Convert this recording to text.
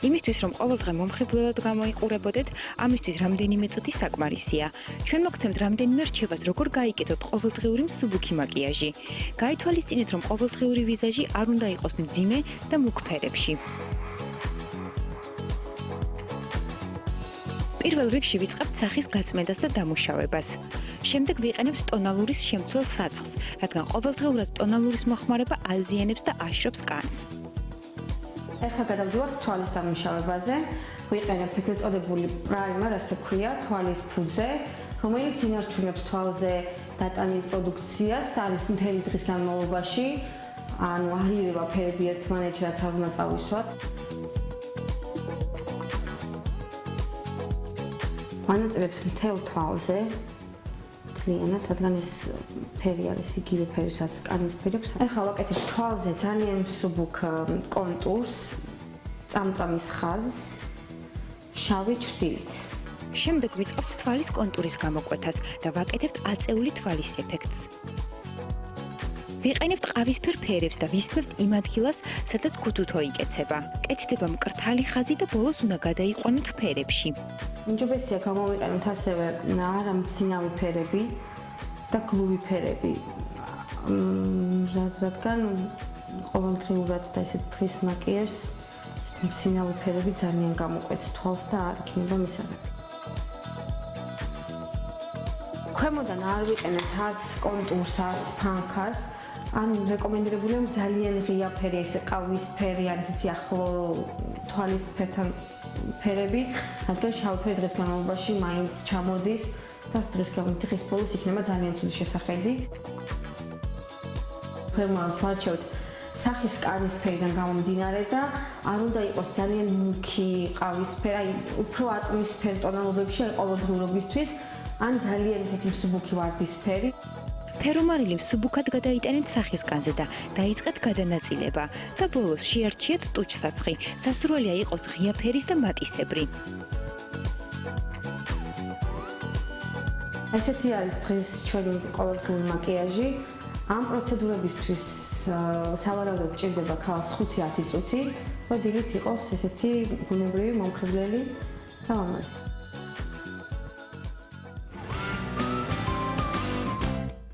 იმისთვის, რომ ყოველდღე მომხიბვლელად გამოიყურებოდეთ, ამისთვის რამდენიმე წუთი საკმარისია. ჩვენ მოგცემთ რამდენიმე რჩევას, როგორ გაიკეთოთ ყოველდღიური მსუბუქი მაკიაჟი. გაითვალისწინეთ, რომ ყოველდღიური ვიზაჟი არ უნდა იყოს მძიმე და მუქ ფერებში. პირველ რიგში ვიწყებთ სახის გაწმენდას და დამუშავებას. შემდეგ ვიყენებთ ტონალურის შემცველ საცხს, რადგან ყოველდღიურად ტონალურის მოხმარება აზიანებს და აშრობს კანს. ეხლა გადავდივართ თვალის დამუშავებაზე. ვიყენებთ ეგრეთ წოდებული პრაიმერ, ასე ქვია, თვალის ფუძე, რომელიც ინარჩუნებს თვალზე დატანილ პროდუქციას და არის მთელი დღის განმავლობაში, ანუ არ ირევა ფერები ერთმანეთში, რაც არ უნდა წავისვათ. ვანაწილებს მთელ თვალზე. მთლიანად, რადგან ეს ფერი არის იგივე ფერი, რაც კანის ფერი აქვს. ეხლა ვაკეთებ თვალზე ძალიან მსუბუქ კონტურს, წამწამის ხაზს, შავი ჩრდილით. შემდეგ ვიწყებთ თვალის კონტურის გამოკვეთას და ვაკეთებთ აწეული თვალის ეფექტს. ვიყენებთ ყავისფერ ფერებს და ვისმევთ იმ ადგილას, სადაც ქუთუთო იკეცება. კეთდება მკრთალი ხაზი და ბოლოს უნდა გადაიყვანოთ ფერებში. უმჯობესია გამოვიყენოთ ასევე არა მბზინავი ფერები და გლუვი ფერები. რადგან ყოველდღიურად და ესეთ დღის მაკიაჟს მბზინავი ფერები ძალიან გამოკვეთს თვალს და არ იქნება მისაღები. ქვემოდან არ ვიყენებთ არც კონტურს, არც ფანქარს. ან რეკომენდებულია ძალიან ღია ფერი, ესე ყავისფერი, ან ესეთი ახლო თვალის ფერთან ფერები, რადგან შავი დღის განმავლობაში მაინც ჩამოდის და დღის დღის ბოლოს იქნება ძალიან ცუდი შესახედი. ფერმალს ვარჩევთ სახის კანის ფერიდან გამომდინარე და არ უნდა იყოს ძალიან მუქი ყავისფერი, უფრო ატმოსფერულ ტონალობებში ყოველდღიურობისთვის, ან ძალიან ისეთი მსუბუქი ვარდისფერი. ფერომარილი მსუბუქად გადაიტანეთ სახის კანზე და დაიწყეთ გადანაწილება და ბოლოს შეარჩიეთ ტუჩსაცხი. სასურველია იყოს ღია ფერის და მატისებრი. ესეთი არის დღეს ჩვენი ყოველდღიური მაკიაჟი. ამ პროცედურებისთვის სავარაუდოდ გჭირდება ქალს 5-10 წუთი, რომ დილით იყოს ესეთი ბუნებრივი მომხიბვლელი და ლამაზი.